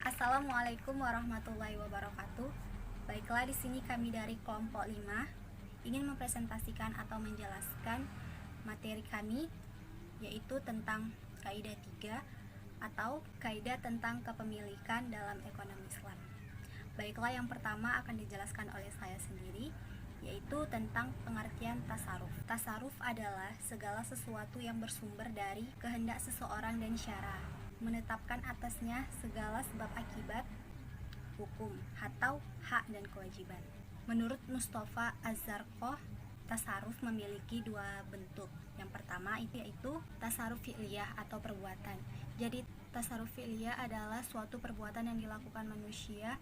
Assalamualaikum warahmatullahi wabarakatuh. Baiklah, di sini kami dari kelompok 5 ingin mempresentasikan atau menjelaskan materi kami, yaitu tentang kaidah 3 atau kaidah tentang kepemilikan dalam ekonomi Islam. Baiklah, yang pertama akan dijelaskan oleh saya sendiri, yaitu tentang pengertian tasaruf. Tasaruf adalah segala sesuatu yang bersumber dari kehendak seseorang dan syara, menetapkan atasnya segala sebab akibat, hukum, atau hak dan kewajiban. Menurut Mustafa Az-Zarqah, tasaruf memiliki dua bentuk. Yang pertama yaitu tasaruf fi'liyah atau perbuatan. Jadi tasaruf fi'liyah adalah suatu perbuatan yang dilakukan manusia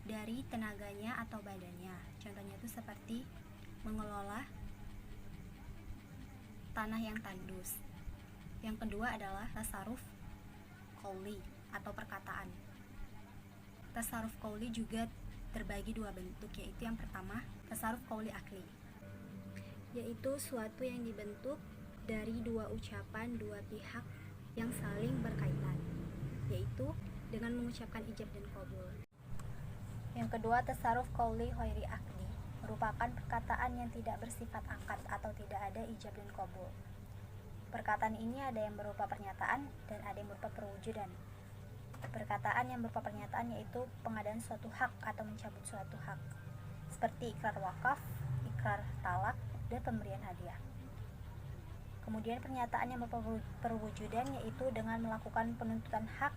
dari tenaganya atau badannya. Contohnya itu seperti mengelola tanah yang tandus. Yang kedua adalah tasaruf qauli atau perkataan. Tasaruf qauli juga terbagi dua bentuk, yaitu yang pertama tasaruf qauli akli, yaitu suatu yang dibentuk dari dua ucapan dua pihak yang saling berkaitan, yaitu dengan mengucapkan ijab dan qabul. Yang kedua tasaruf qauli ghairi akli, merupakan perkataan yang tidak bersifat akad atau tidak ada ijab dan qabul. Perkataan ini ada yang berupa pernyataan dan ada yang berupa perwujudan. Perkataan yang berupa pernyataan yaitu pengadaan suatu hak atau mencabut suatu hak, seperti ikrar wakaf, ikrar talak, dan pemberian hadiah. Kemudian pernyataan yang berupa perwujudan yaitu dengan melakukan penuntutan hak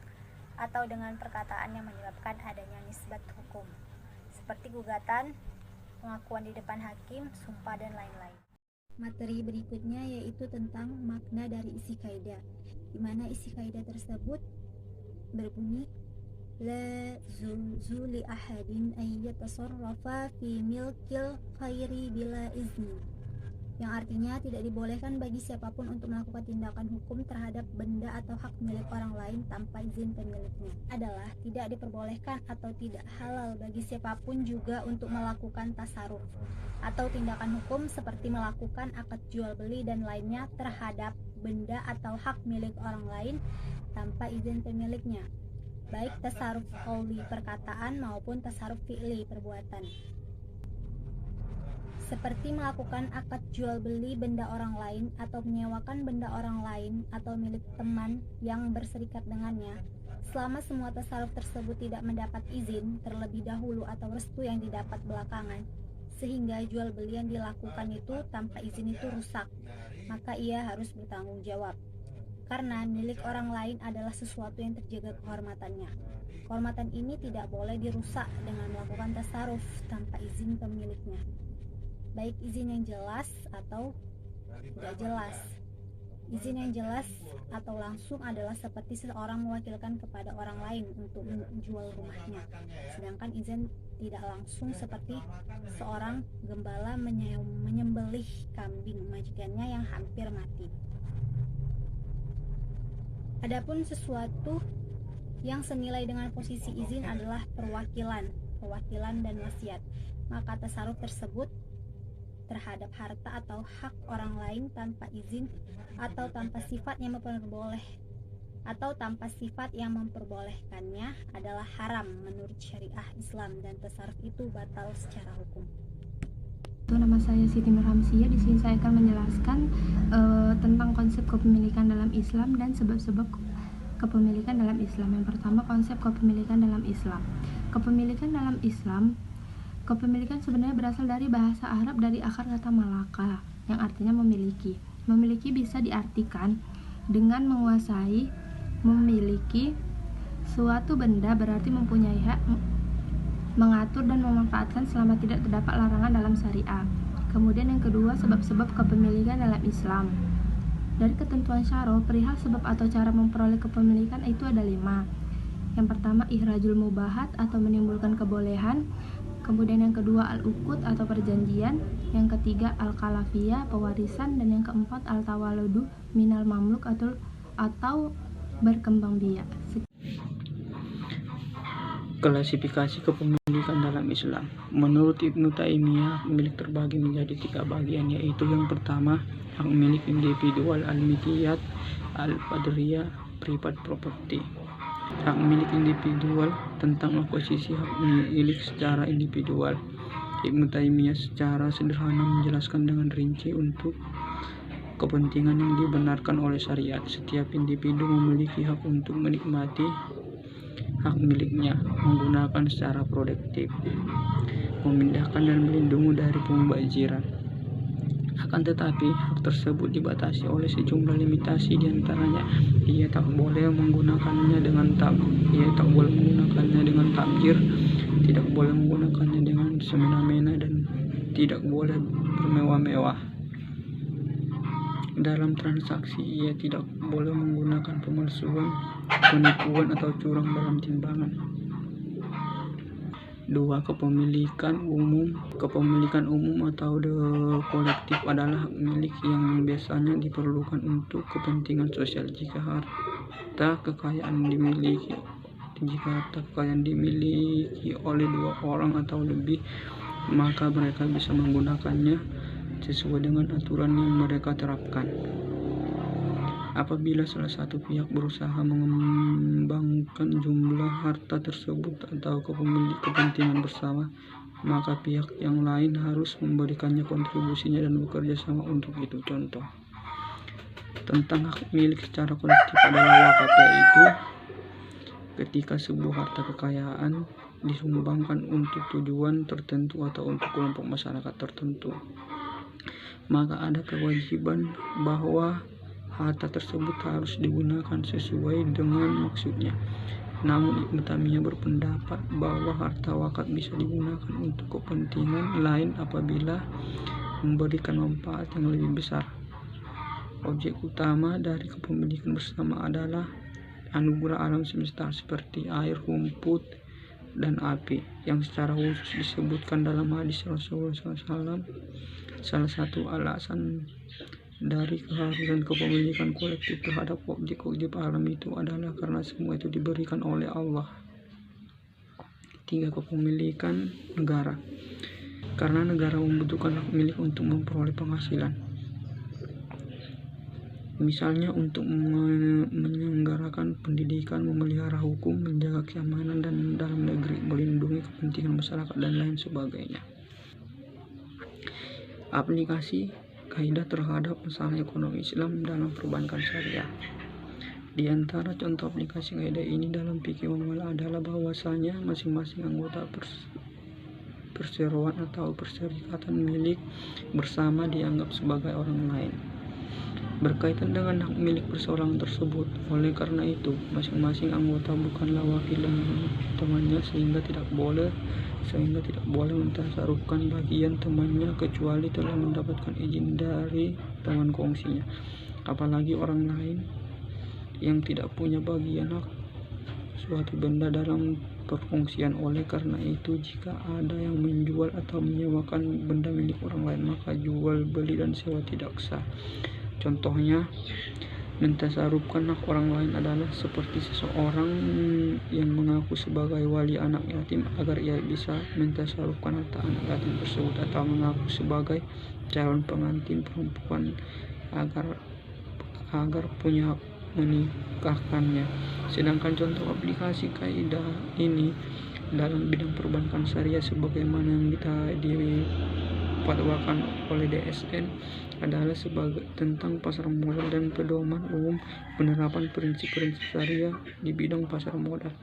atau dengan perkataan yang menyebabkan adanya nisbat hukum, seperti gugatan, pengakuan di depan hakim, sumpah, dan lain-lain. Materi berikutnya yaitu tentang makna dari isi kaidah, di mana isi kaidah tersebut berbunyi la zuzu li ahadin ay yatasarrafa fi milkil khairi bila izni, yang artinya tidak dibolehkan bagi siapapun untuk melakukan tindakan hukum terhadap benda atau hak milik orang lain tanpa izin pemiliknya. Adalah tidak diperbolehkan atau tidak halal bagi siapapun juga untuk melakukan tasaruf atau tindakan hukum seperti melakukan akad jual beli dan lainnya terhadap benda atau hak milik orang lain tanpa izin pemiliknya, baik tasaruf qauli perkataan maupun tasaruf fi'li perbuatan, seperti melakukan akad jual beli benda orang lain atau menyewakan benda orang lain atau milik teman yang berserikat dengannya, selama semua tasaruf tersebut tidak mendapat izin terlebih dahulu atau restu yang didapat belakangan, sehingga jual beli yang dilakukan itu tanpa izin itu rusak, maka ia harus bertanggung jawab, karena milik orang lain adalah sesuatu yang terjaga kehormatannya. Kehormatan ini tidak boleh dirusak dengan melakukan tasaruf tanpa izin pemiliknya, baik izin yang jelas atau tidak jelas. Izin yang jelas atau langsung adalah seperti seseorang mewakilkan kepada orang lain untuk menjual rumahnya, sedangkan izin tidak langsung seperti seorang gembala menyembelih kambing majikannya yang hampir mati. Adapun sesuatu yang senilai dengan posisi izin adalah perwakilan dan wasiat, maka tasaruf tersebut terhadap harta atau hak orang lain tanpa izin atau tanpa sifat yang memperbolehkannya adalah haram menurut syariah Islam, dan tasaruf itu batal secara hukum. Nama saya Siti Nurhamsiyah. Di sini saya akan menjelaskan tentang konsep kepemilikan dalam Islam dan sebab-sebab kepemilikan dalam Islam. Yang pertama, konsep kepemilikan dalam Islam. Kepemilikan sebenarnya berasal dari bahasa Arab, dari akar kata malaka yang artinya memiliki. Memiliki bisa diartikan dengan menguasai, memiliki suatu benda, berarti mempunyai hak mengatur dan memanfaatkan selama tidak terdapat larangan dalam syariah. Kemudian yang kedua, sebab-sebab kepemilikan dalam Islam. Dari ketentuan syara perihal sebab atau cara memperoleh kepemilikan itu ada 5. Yang pertama, ihrajul mubahat atau menimbulkan kebolehan. Kemudian yang kedua, al-uqud atau perjanjian. Yang ketiga, al-kalafiyah, pewarisan. Dan yang keempat, al-tawaludu minal mamluk atau berkembang biak. Klasifikasi kepemilikan dalam Islam. Menurut Ibnu Taimiyah, milik terbagi menjadi 3 bagian, yaitu yang pertama, hak milik individual, al-milkiyat, al-qadriyah, private property. Hak milik individual, tentang akuisisi hak milik secara individual. Ibnu Taimiyah secara sederhana menjelaskan dengan rinci untuk kepentingan yang dibenarkan oleh syariat. Setiap individu memiliki hak untuk menikmati hak miliknya, menggunakan secara produktif, memindahkan dan melindungi dari pembajiran. Akan tetapi, hak tersebut dibatasi oleh sejumlah limitasi, diantaranya ia tak boleh menggunakannya dengan tabdzir, tidak boleh menggunakannya dengan semena-mena, dan tidak boleh bermewah-mewah. Dalam transaksi, ia tidak boleh menggunakan pemalsuan, penipuan, atau curang dalam timbangan. 2. Kepemilikan umum atau kolektif adalah hak milik yang biasanya diperlukan untuk kepentingan sosial. Jika harta kekayaan dimiliki oleh 2 orang atau lebih, maka mereka bisa menggunakannya sesuai dengan aturan yang mereka terapkan. Apabila salah satu pihak berusaha mengembangkan jumlah harta tersebut atau kepentingan bersama, maka pihak yang lain harus memberikannya kontribusinya dan bekerja sama untuk itu. Contoh tentang hak milik secara kolektif adalah wakaf, yaitu ketika sebuah harta kekayaan disumbangkan untuk tujuan tertentu atau untuk kelompok masyarakat tertentu, maka ada kewajiban bahwa harta tersebut harus digunakan sesuai dengan maksudnya. Namun Ibnu Taimiyah berpendapat bahwa harta wakaf bisa digunakan untuk kepentingan lain apabila memberikan manfaat yang lebih besar. Objek utama dari kepemilikan bersama adalah anugerah alam semesta seperti air, rumput, dan api, yang secara khusus disebutkan dalam hadis Rasulullah SAW. Salah satu alasan dari keharusan kepemilikan kolektif terhadap objek-objek alam itu adalah karena semua itu diberikan oleh Allah. 3. Kepemilikan negara. Karena negara membutuhkan hak milik untuk memperoleh penghasilan, misalnya untuk menyelenggarakan pendidikan, memelihara hukum, menjaga keamanan dan dalam negeri, melindungi kepentingan masyarakat, dan lain sebagainya. Aplikasi kaidah terhadap masalah ekonomi Islam dalam perbankan syariah. Di antara contoh aplikasi kaidah ini dalam fikih muamalah adalah bahwasanya masing-masing anggota perseroan atau perserikatan milik bersama dianggap sebagai orang lain, berkaitan dengan hak milik perseorangan tersebut. Oleh karena itu, masing-masing anggota bukanlah wakil temannya, sehingga tidak boleh mentasarufkan bagian temannya kecuali telah mendapatkan izin dari teman kongsinya, apalagi orang lain yang tidak punya bagian hak suatu benda dalam perkongsian. Oleh karena itu, jika ada yang menjual atau menyewakan benda milik orang lain, maka jual beli dan sewa tidak sah. Contohnya, mentasarufkan hak orang lain adalah seperti seseorang yang mengaku sebagai wali anak yatim agar ia bisa mentasarufkan harta anak yatim tersebut, atau mengaku sebagai calon pengantin perempuan agar punya hak menikahkannya. Sedangkan contoh aplikasi kaidah ini dalam bidang perbankan syariah sebagaimana yang dipatwakan oleh DSN adalah sebagai tentang pasar modal dan pedoman umum penerapan prinsip-prinsip syariah di bidang pasar modal.